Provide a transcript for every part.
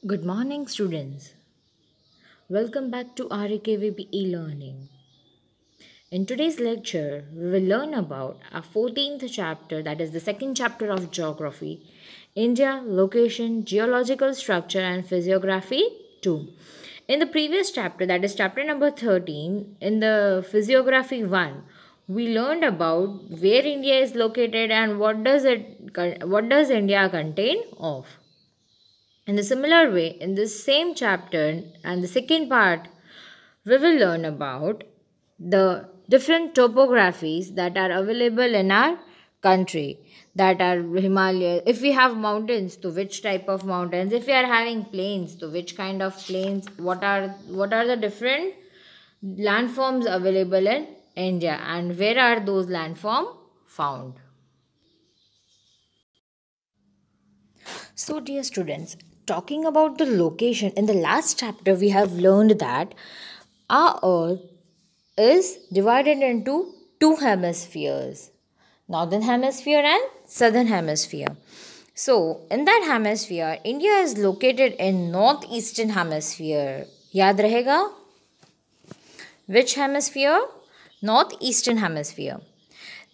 Good morning, students. Welcome back to RAKVP e-learning. In today's lecture, we will learn about our 14th chapter, that is the second chapter of Geography, India, Location, Geological Structure and Physiography 2. In the previous chapter, that is chapter number 13, in the Physiography 1, we learned about where India is located and what does India contain of. In the similar way, in this same chapter and the second part, we will learn about the different topographies that are available in our country. That are Himalaya. If we have mountains, to which type of mountains? If we are having plains, to which kind of plains? What are the different landforms available in India, and where are those landforms found? So, dear students, talking about the location, in the last chapter, we have learned that our Earth is divided into two hemispheres, northern hemisphere and southern hemisphere. So, in that hemisphere, India is located in northeastern hemisphere. याद रहेगा? Which hemisphere? Northeastern hemisphere.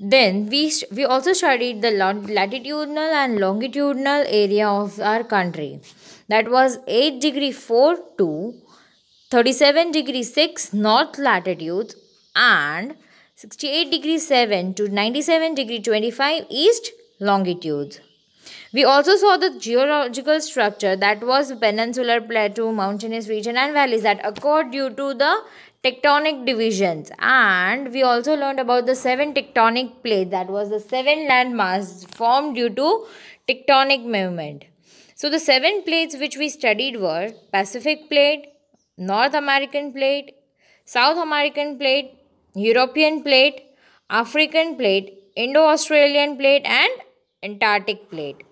Then we also studied the latitudinal and longitudinal area of our country. That was 8 degree 4 to 37 degree 6 north latitude and 68 degree 7 to 97 degree 25 east longitude. We also saw the geological structure, that was peninsular plateau, mountainous region and valleys that occurred due to the tectonic divisions. And we also learned about the 7 tectonic plates, that was the 7 landmass formed due to tectonic movement. So the 7 plates which we studied were Pacific plate, North American plate, South American plate, European plate, African plate, Indo-Australian plate and Antarctic plate.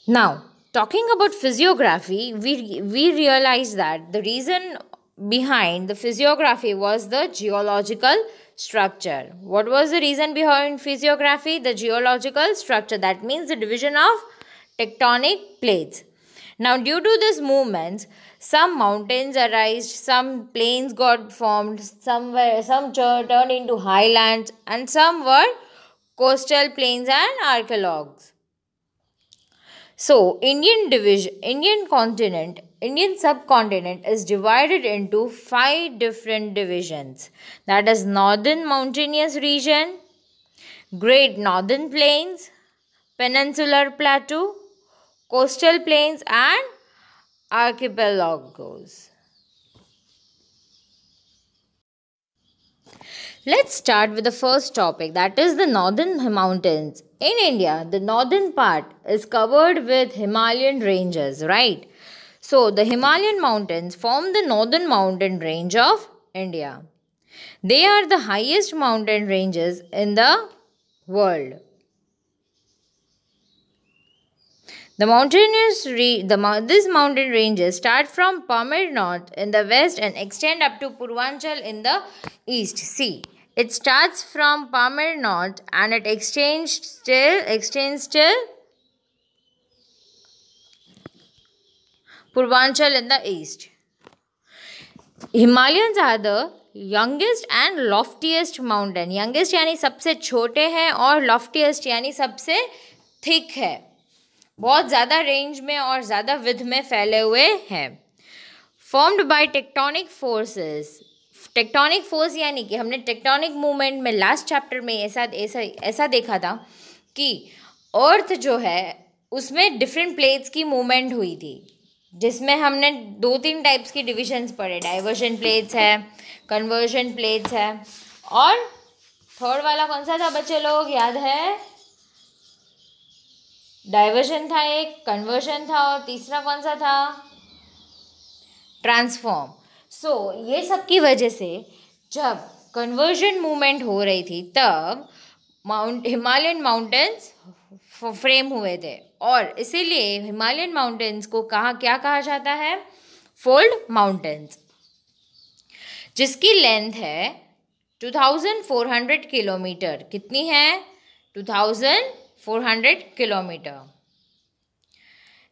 Now, talking about physiography, we realized that the reason behind the physiography was the geological structure. What was the reason behind physiography? The geological structure. That means the division of tectonic plates. Now, due to these movements, some mountains arised, some plains got formed, some turned into highlands, and some were coastal plains and archaeologues. So, Indian subcontinent is divided into 5 different divisions. That is Northern Mountainous Region, Great Northern Plains, Peninsular Plateau, Coastal Plains and Archipelagos. Let's start with the first topic, that is the northern mountains. In India, the northern part is covered with Himalayan ranges, right? So, the Himalayan mountains form the northern mountain range of India. They are the highest mountain ranges in the world. These mountain ranges start from Pamir North in the west and extend up to Purvanchal in the east. See, it starts from Pamir North and it extends till Purvanchal in the east. Himalayas are the youngest and loftiest mountain. Youngest यानी सबसे छोटे हैं और loftiest यानी सबसे thick है. बहुत ज़्यादा रेंज में और ज़्यादा विथ में फैले हुए हैं. Formed by tectonic forces. Tectonic force यानी कि हमने टेक्टोनिक मूवमेंट में लास्ट चैप्टर में ऐसा देखा था कि अर्थ जो है उसमें डिफरेंट प्लेट्स की मूवमेंट हुई थी, जिसमें हमने 2-3 टाइप्स की डिविजन्स पढ़े. डाइवर्जन प्लेट्स है, कन्वर्जन प्लेट्स है, और थर्ड वाला कौन सा था बच्चे लोग, याद है? डाइवर्जन था एक, कन्वर्जन था और तीसरा कौन सा था? ट्रांसफॉर्म. सो ये सब की वजह से जब कन्वर्जन मूवमेंट हो रही थी तब हिमालयन माउंटेन्स फ्रेम हुए थे, और इसीलिए हिमालयन माउंटेन्स को क्या कहा जाता है? फोल्ड माउंटेन्स, जिसकी लेंथ है 2400 किलोमीटर. कितनी है? 2400 kilometre.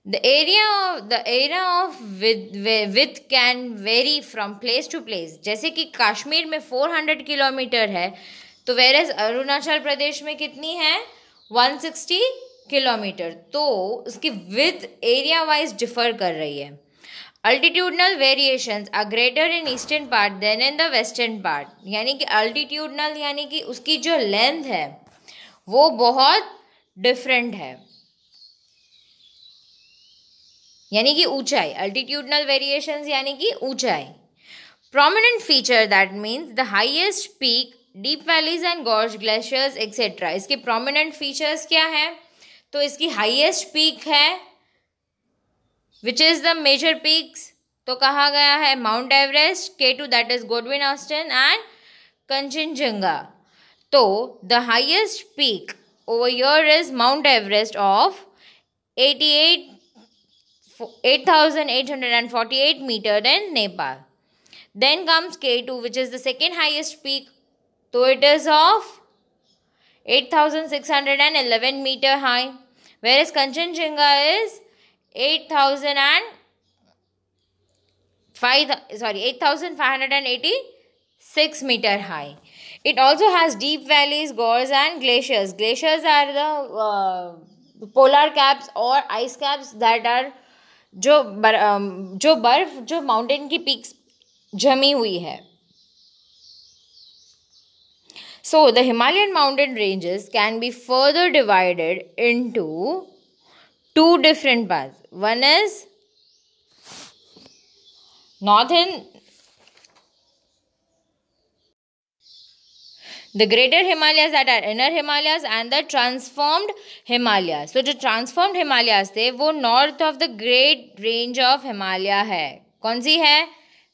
The area of width can vary from place to place. जैसे कि कश्मीर में 400 किलोमीटर है, तो वेरेज अरुणाचल प्रदेश में कितनी है, 160 किलोमीटर. तो उसकी विथ एरिया वाइज डिफर कर रही है. Altitudinal variations are greater in eastern part than in the western part. यानी कि अल्टीट्यूडनल यानी कि उसकी जो लेंथ है वो बहुत डिफरेंट है, यानी कि ऊंचाई. अल्टीट्यूडनल वेरिएशंस यानी कि ऊंचाई. Prominent feature that means the highest peak, deep valleys and gorge glaciers etcetera. इसके प्रोमिनेंट फीचर्स क्या है, तो इसकी हाईएस्ट पीक है which is the major peaks, तो कहा गया है Mount Everest, K2 that is Godwin Austen and Kanchenjunga. तो the highest peak over here is Mount Everest of 8,848 meter in Nepal. Then comes K2 which is the second highest peak. So it is of 8,611 meter high. Whereas Kanchenjunga is 8,586 meter high. It also has deep valleys, gorges and glaciers. Glaciers are the polar caps or ice caps that are जो बर्फ जो mountain की peaks जमी हुई है. So the Himalayan mountain ranges can be further divided into two different parts. One is the greater Himalayas that are inner Himalayas and the transformed Himalayas. तो जो transformed Himalayas थे वो north of the great range of Himalaya है. कौन सी है,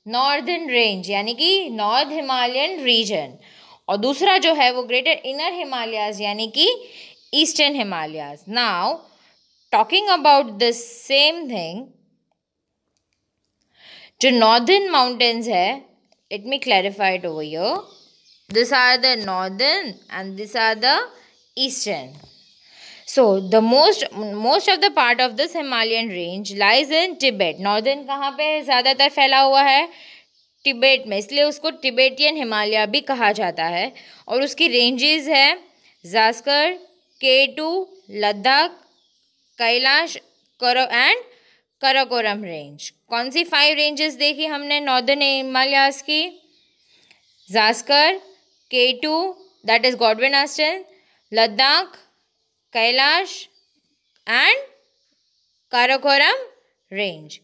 northern range यानी कि north Himalayan region. और दूसरा जो है वो greater inner Himalayas यानी कि eastern Himalayas. Now talking about the same thing, जो northern mountains है, let me clarify it over here. These are the northern and these are the eastern. So the most of the part of this Himalayan range lies in Tibet. Northern कहाँ पे ज़्यादातर फैला हुआ है, तिब्बत में, इसलिए उसको तिबेटियन हिमालय भी कहा जाता है. और उसकी रेंजेस है Zanskar, K2, Ladakh, Kailash and Karakoram range. कौन सी 5 रेंजेस देखी हमने नॉर्दर्न हिमालयास की, Zanskar, K2 that is Godwin Austen, Ladakh, Kailash and Karakoram range.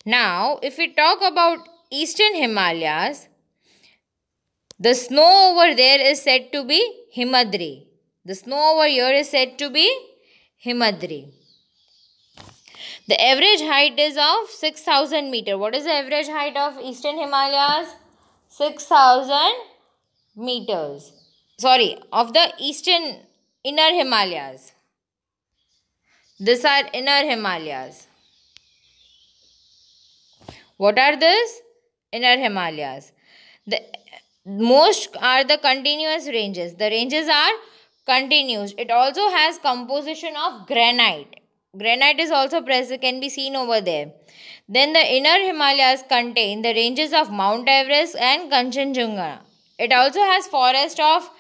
Now if we talk about eastern Himalayas, the snow over there is said to be Himadri. The snow over here is said to be Himadri. The average height is of 6,000 meter. What is the average height of eastern Himalayas? 6,000 meters. Sorry, of the eastern inner Himalayas. These are inner Himalayas. What are these? Inner Himalayas. The most are the continuous ranges. The ranges are continuous. It also has composition of granite. Granite is also present, can be seen over there. Then the inner Himalayas contain the ranges of Mount Everest and Kanchenjunga. It also has forest of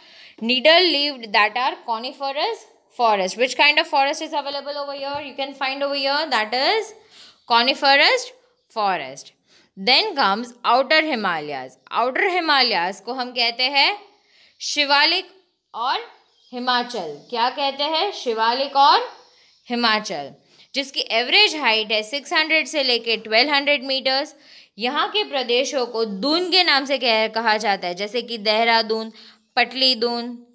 needle-leaved that are coniferous forest. Which kind of forest is available over here? You can find over here, that is coniferous forest. Then comes outer Himalayas. Outer Himalayas को हम कहते हैं शिवालिक और हिमाचल. क्या कहते हैं? शिवालिक और हिमाचल, जिसकी एवरेज हाइट है 600 से लेके 1200 मीटर्स. यहाँ के प्रदेशों को दून के नाम से कहा जाता है, जैसे कि देहरादून, पटली दून.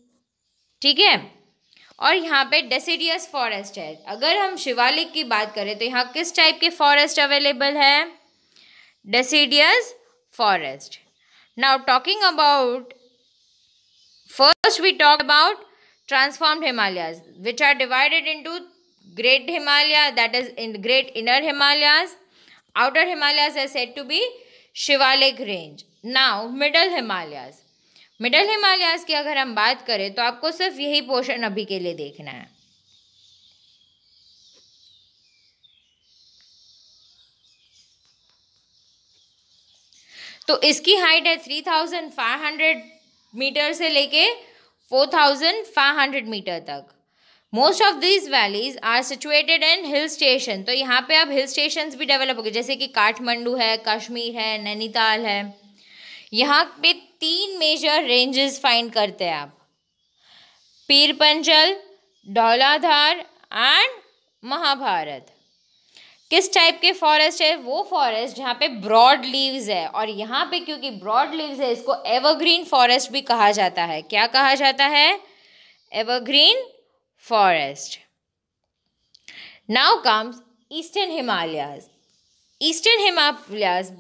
ठीक है. और यहाँ पे डेसिडियस फॉरेस्ट है. अगर हम शिवालिक की बात करें तो यहाँ किस टाइप के फॉरेस्ट अवेलेबल है? Deciduous forest. Now talking about, first we talk about transformed Himalayas, which are divided into Great Himalaya, that is in Great Inner Himalayas. Outer Himalayas are said to be Shivalik range. Now Middle Himalayas. Middle Himalayas की अगर हम बात करें तो आपको सिर्फ यही portion अभी के लिए देखना है. तो इसकी हाइट है 3500 मीटर से लेके 4500 मीटर तक। Most of this valleys are situated in hill station. तो यहाँ पे अब हिल स्टेशंस भी डेवलप हो गए, जैसे कि काठमांडू है, कश्मीर है, नैनीताल है। यहाँ पे 3 मेजर रेंजेस फाइंड करते हैं आप, पीर पंचल, धौलाधार एंड महाभारत। किस टाइप के फॉरेस्ट है? वो फॉरेस्ट जहाँ पे ब्रॉड लीव्स है, और यहाँ पे क्योंकि ब्रॉड लीव्स है इसको एवरग्रीन फॉरेस्ट भी कहा जाता है। क्या कहा जाता है? Evergreen forest. Now comes eastern Himalayas. Eastern Himalayas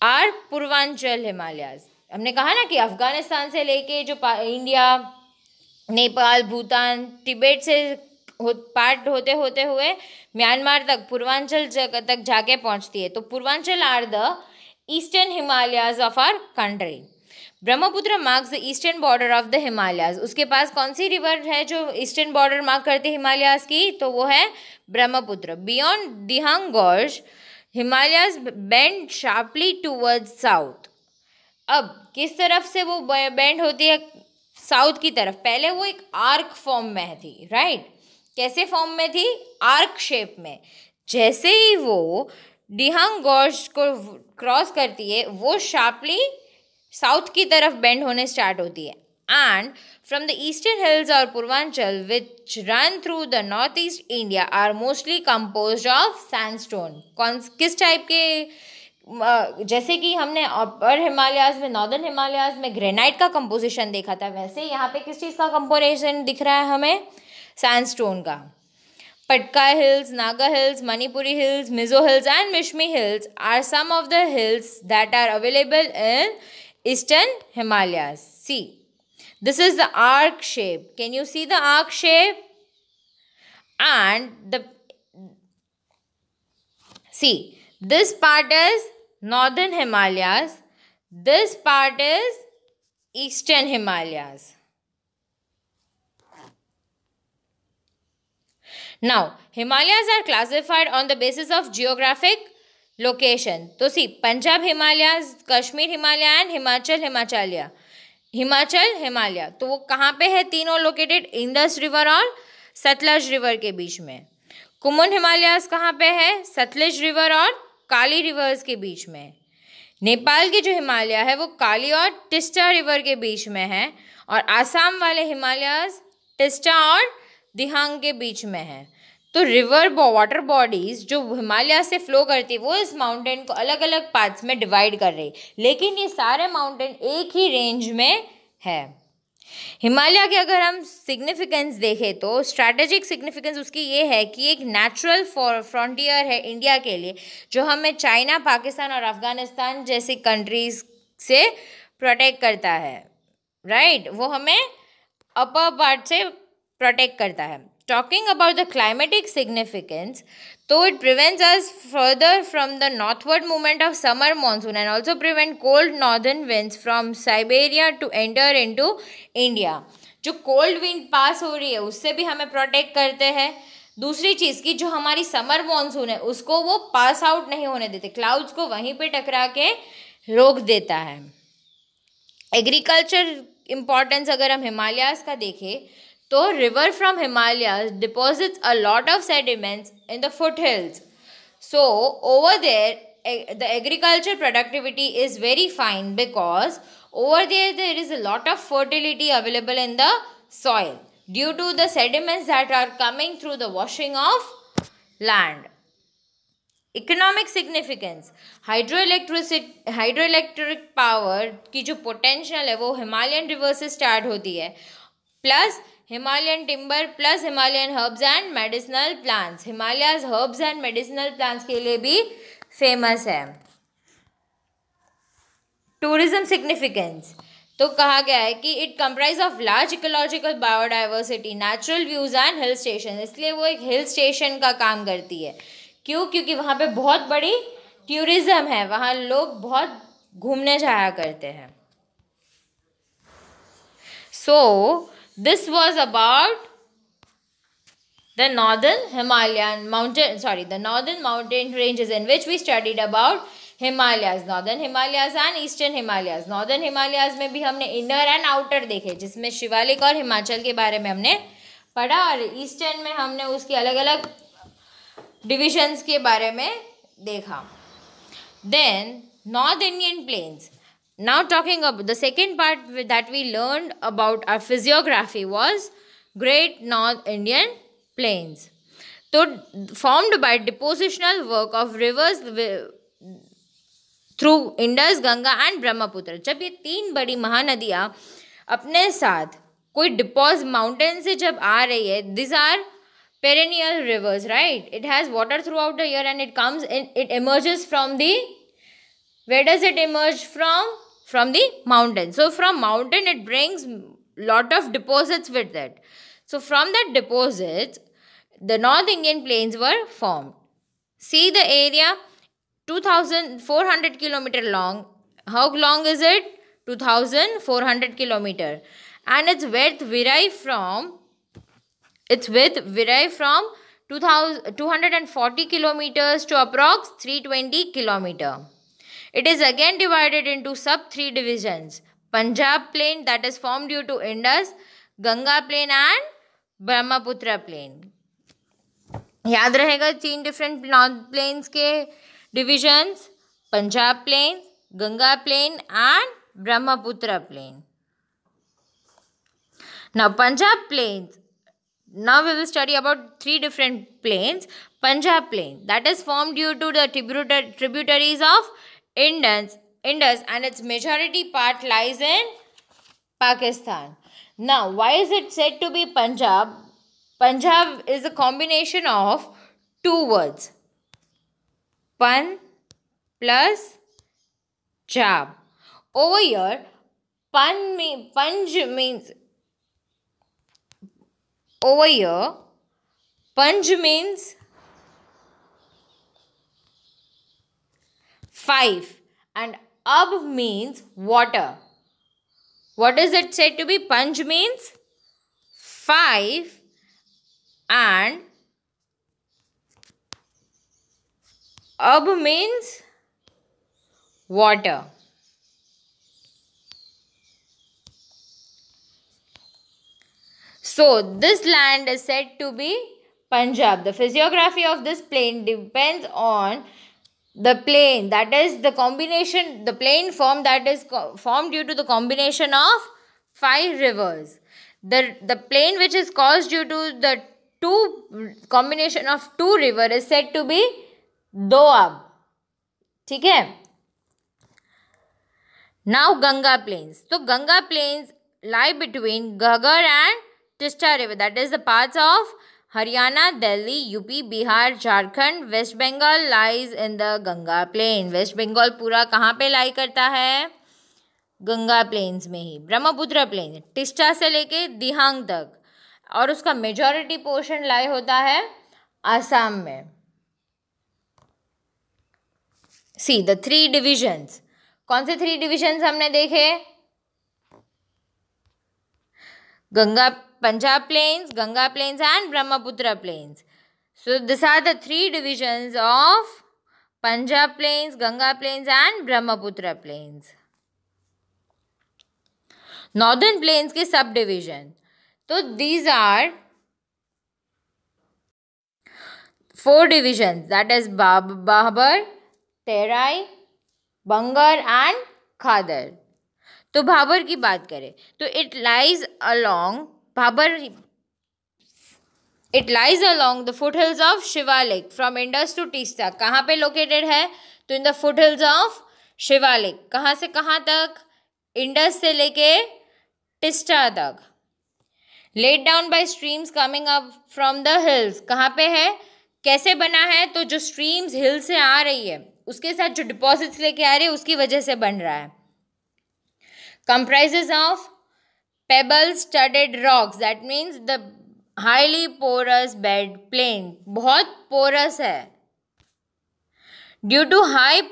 or Purvanchal Himalayas. हमने कहा ना कि अफगानिस्तान से लेके जो इंडिया, नेपाल, भूटान, तिब्बत से पार्ट होते होते हुए म्यांमार तक, पूर्वांचल तक जाके पहुंचती है। तो Purvanchal are the eastern Himalayas of our country. Brahmaputra marks the eastern border of the Himalayas. उसके पास कौन सी रिवर है जो ईस्टर्न बॉर्डर मार्क करती है हिमालयाज की? तो वो है Brahmaputra. Beyond Dihang gorge Himalayas bend sharply towards south. अब किस तरफ से वो बेंड होती है? साउथ की तरफ। पहले वो एक आर्क फॉर्म में थी, राइट? कैसे फॉर्म में थी? आर्क शेप में। जैसे ही वो दिहांग गॉर्ज को क्रॉस करती है वो शार्पली साउथ की तरफ बेंड होने स्टार्ट होती है। And from the eastern hills और Purvanchal which run through the north east India are mostly composed of sandstone. किस टाइप के? जैसे कि हमने अपर हिमालयाज में, नॉर्दर्न हिमालयाज में ग्रेनाइट का कंपोजिशन देखा था, वैसे यहाँ पे किस चीज़ का कंपोजिशन दिख रहा है हमें? सैंडस्टोन का। Patkai hills, Naga hills, Manipuri hills, Mizo hills and Mishmi hills are some of the hills that are available in eastern Himalayas. See, this is the arc shape. Can you see the arc shape? And this part is northern Himalayas, this part is eastern Himalayas. Now Himalayas are classified on the basis of geographic location. तो सी, Punjab Himalayas, Kashmir Himalaya and Himachal Himalaya. तो वो कहाँ पे है? तीनों located Indus river और Sutlej river के बीच में। कुमुन हिमालयाज कहाँ पे है? सतलज रिवर और काली रिवर्स के बीच में। नेपाल के जो हिमालय है वो काली और टिस्टा रिवर के बीच में है, और आसाम वाले हिमालयाज टिस्टा और दिहांग के बीच में है। तो रिवर वाटर बॉडीज जो हिमालय से फ्लो करती है वो इस माउंटेन को अलग अलग पार्ट्स में डिवाइड कर रही, लेकिन ये सारे माउंटेन एक ही रेंज में है। हिमालय के अगर हम सिग्निफिकेंस देखें तो स्ट्रैटेजिक सिग्निफिकेंस उसकी ये है कि एक नेचुरल फ्रंटियर है इंडिया के लिए, जो हमें चाइना, पाकिस्तान और अफगानिस्तान जैसी कंट्रीज से प्रोटेक्ट करता है, राइट? वो हमें अपर पार्ट से प्रोटेक्ट करता है। Talking about the climatic significance, though it prevents us further from the northward movement of summer monsoon and also prevent cold northern winds from Siberia to enter into India. जो cold wind पास हो रही है उससे भी हमें protect करते हैं। दूसरी चीज़ की जो हमारी समर मानसून है उसको वो पास आउट नहीं होने देते, क्लाउड्स को वहीं पे टकरा के रोक देता है। एग्रीकल्चर इम्पॉर्टेंस अगर हम हिमालयाज का देखें तो river from Himalayas deposits a lot of sediments in the foothills. So over there the agriculture productivity is very fine because over there is a lot of fertility available in the soil due to the sediments that are coming through the washing of land. Economic significance, hydroelectric power की जो potential है वो Himalayan river से start होती है, plus Himalayan timber, plus Himalayan herbs and medicinal plants. Himalayas herbs and medicinal plants के लिए भी फेमस है। टूरिज्म सिग्निफिकेंस तो कहा गया है कि it comprise of large ecological biodiversity, natural views and hill station. इसलिए वो एक हिल स्टेशन का काम करती है। क्यों? क्योंकि वहाँ पे बहुत बड़ी टूरिज्म है, वहाँ लोग बहुत घूमने जाया करते हैं। सो this was about the northern mountain ranges in which we studied about Himalayas, northern Himalayas and eastern Himalayas. Northern Himalayas में भी हमने इनर एंड आउटर देखे, जिसमें शिवालिक और हिमाचल के बारे में हमने पढ़ा, और ईस्टर्न में हमने उसके अलग अलग डिविजन्स के बारे में देखा। Then north Indian plains. Now talking about the second part that we learned about our physiography was Great North Indian Plains. So formed by depositional work of rivers through Indus, Ganga and Brahmaputra. जब ये तीन बड़ी महानदियाँ अपने साथ कोई depots mountain से जब आ रही है, these are perennial rivers, right? It has water throughout the year and it comes in, it emerges from the, where does it emerge from? From the mountain. So from mountain it brings lot of deposits with it. So from that deposits, the North Indian plains were formed. See the area, 2,400 kilometer long. How long is it? 2,400 kilometer. And its width vary from 240 kilometers to approx 320 kilometer. It is again divided into sub-3 divisions. Punjab plain, that is formed due to Indus, Ganga plain and Brahmaputra plain. याद रहेगा 3 different north plains के divisions, Punjab plain, Ganga plain and Brahmaputra plain. Now Punjab plains, now we will study about 3 different plains. Punjab plain, that is formed due to the tributaries of Indus, and its majority part lies in Pakistan. Now, why is it said to be Punjab? Punjab is a combination of 2 words, Pan plus Jab. Over here, Panj means, over here, Panj means 5 and Ab means water. What is it said to be? Panj means 5 and Ab means water. So this land is said to be Punjab. The physiography of this plain depends on the plain, that is the combination, the plain form that is formed due to the combination of 5 rivers. The plain which is caused due to the combination of 2 rivers is said to be Doab. ठीक है. Now Ganga plains. So Ganga plains lie between Ghaggar and Tista river, that is the parts of Haryana, Delhi, UP, Bihar, Jharkhand, West Bengal lies in the Ganga plain. West Bengal पूरा कहाँ पे लाई करता है? Ganga planes में ही. Brahmaputra plane Teesta से लेके दिहांग तक, और उसका मेजॉरिटी पोर्शन लाई होता है आसाम में. See the 3 divisions. कौन से 3 डिविजन्स हमने देखे? Ganga, Punjab plains, Ganga plains and Brahmaputra plains. So these are the 3 divisions of Punjab plains, Ganga plains and Brahmaputra plains. Northern plains के subdivision. So these are 4 divisions, that is Bhabur, Terai, Bangar and Khadar. तो भाबर की बात करें तो it lies along the foothills of Shivalik from Indus to Tista. कहाँ पे located है? तो in the foothills of Shivalik. कहाँ से कहाँ तक? इंडस से लेके टिस्टा तक. Laid down by streams coming up from the hills. कहाँ पे है? कैसे बना है? तो जो streams हिल से आ रही है उसके साथ जो डिपॉजिट्स लेके आ रही है उसकी वजह से बन रहा है. Comprises of pebble studded rocks, that means the highly porous bed plain, बहुत porous है. Due to high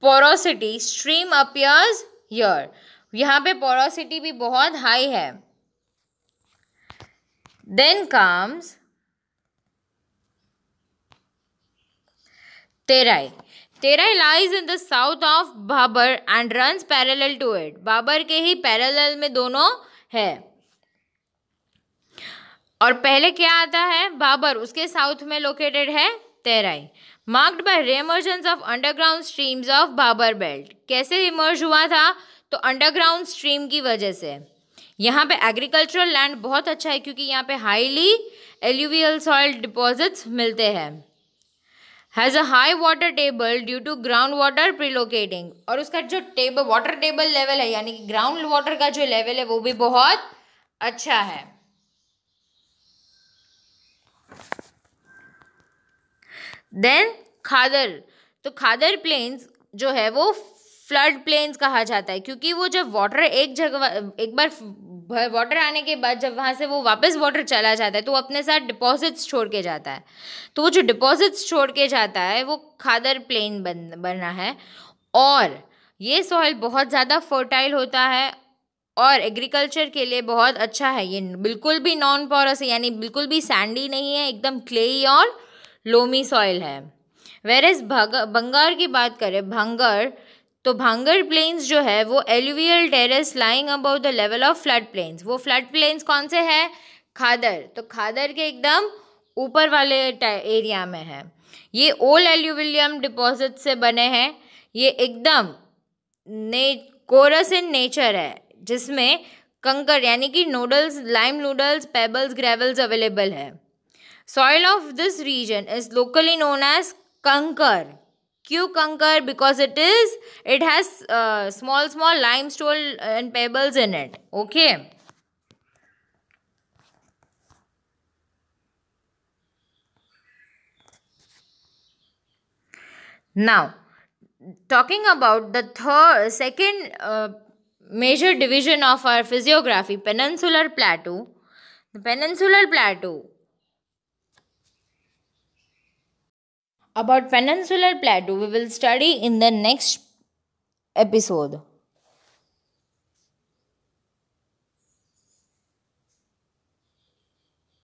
porosity stream appears here. यहाँ पे porosity भी बहुत high है. Then comes Terai. Terai lies in the south of Bhabar and runs parallel to it. Bhabar के ही parallel में दोनों है। और पहले क्या आता है? भाबर, उसके साउथ में लोकेटेड है Terai. Marked by reemergence of underground streams of Bhabar belt. कैसे इमर्ज हुआ था? तो अंडरग्राउंड स्ट्रीम की वजह से। यहाँ पे एग्रीकल्चरल लैंड बहुत अच्छा है क्योंकि यहाँ पे हाईली एल्यूवियल सॉइल डिपॉजिट्स मिलते हैं। Has a high water table due to ground water percolating. और उसका जो टेबल वाटर टेबल लेवल है यानी कि ग्राउंड वाटर का जो लेवल है वो भी बहुत अच्छा है। देन खादर। तो खादर प्लेन्स जो है वो फ्लड प्लेन्स कहा जाता है क्योंकि वो जब वाटर एक जगह एक बार वाटर आने के बाद जब वहाँ से वो वापस वाटर चला जाता है तो वो अपने साथ डिपॉजिट्स छोड़ के जाता है। तो वो जो डिपॉजिट्स छोड़ के जाता है वो खादर प्लेन बना है। और ये सॉइल बहुत ज़्यादा फर्टाइल होता है और एग्रीकल्चर के लिए बहुत अच्छा है। ये बिल्कुल भी नॉन पोरस है यानी बिल्कुल भी सैंडी नहीं है, एकदम क्लेई और लोमी सॉइल है। वेरेज भंगार की बात करें, भांगर, तो भांगर प्लेन्स जो है वो alluvial terrace lying about the level of flood plains. वो फ्लड प्लेन्स कौन से हैं? खादर। तो खादर के एकदम ऊपर वाले एरिया में है। ये ओल्ड एल्यूविलियम डिपॉजिट से बने हैं। ये एकदम कोरस इन नेचर है जिसमें कंकर यानी कि noodles, lime noodles, pebbles, gravels available है। Soil of this region is locally known as Kankar. क्यों कंकर? Because it has small limestone and pebbles in it. Okay. Now, talking about the second major division of our physiography, Peninsular Plateau. The Peninsular Plateau. About Peninsular Plateau, we will study in the next episode.